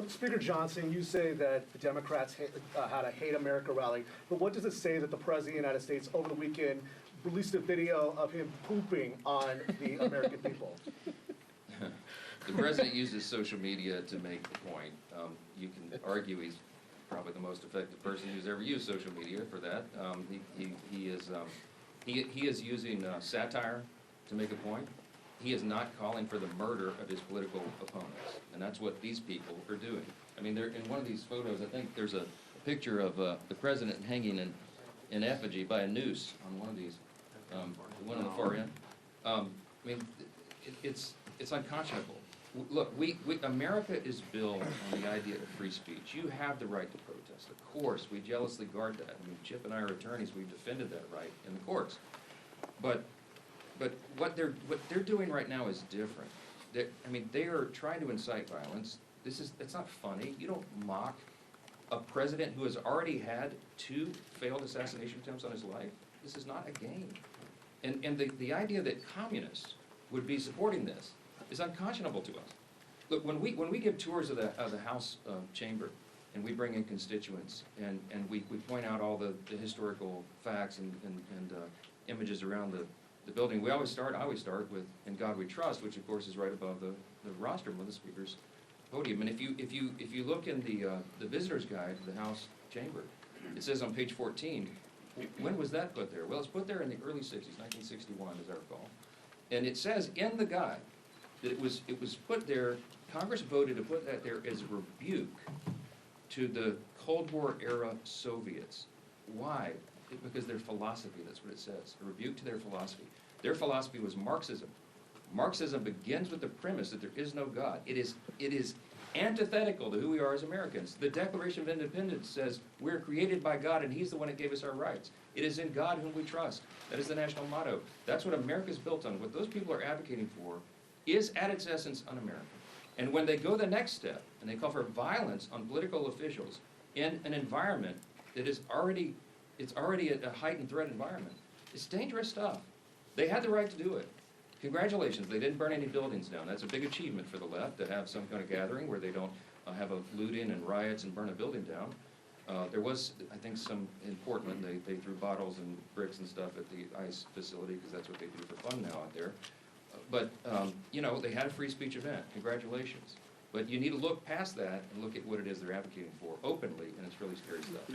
Speaker Johnson, you say that the Democrats had a Hate America rally, but what does it say that the President of the United States over the weekend released a video of him pooping on the American people? The President uses social media to make the point. You can argue he's probably the most effective person who's ever used social media for that. He is using satire to make a point. He is not calling for the murder of his political opponents, and that's what these people are doing. I mean, they're in one of these photos. I think there's a picture of the president hanging in effigy by a noose on one of these, the one on the far end. I mean, it's unconscionable. Look, America is built on the idea of free speech. You have the right to protest. Of course, we jealously guard that. I mean, Chip and I are attorneys. We've defended that right in the courts. But what they're doing right now is different. They are trying to incite violence. It's not funny. You don't mock a president who has already had 2 failed assassination attempts on his life. This is not a game. And the idea that communists would be supporting this is unconscionable to us. Look, when we give tours of the House chamber, and we bring in constituents, and we point out all the historical facts and images around the building, I always start with "In God We Trust," which of course is right above the rostrum of the speaker's podium. And if you look in the visitor's guide to the House chamber, it says on page 14, when was that put there? Well, it's put there in the early 60s, 1961, as I recall. And it says in the guide that it was put there, Congress voted to put that there as a rebuke to the Cold War era Soviets. Why? Because their philosophy, that's what it says, a rebuke to their philosophy. Their philosophy was Marxism. Marxism begins with the premise that there is no God. It is antithetical to who we are as Americans. The Declaration of Independence says we're created by God and He's the one that gave us our rights. It is in God whom we trust. That is the national motto. That's what America is built on. What those people are advocating for is at its essence un-American. And when they go the next step and they call for violence on political officials in an environment that is already a heightened threat environment, it's dangerous stuff. They had the right to do it. Congratulations, they didn't burn any buildings down. That's a big achievement for the left, to have some kind of gathering where they don't have a loot-in and riots and burn a building down. There was, I think, some in Portland, they threw bottles and bricks and stuff at the ICE facility because that's what they do for fun now out there. But, you know, they had a free speech event. Congratulations. But you need to look past that and look at what it is they're advocating for openly, and it's really scary stuff.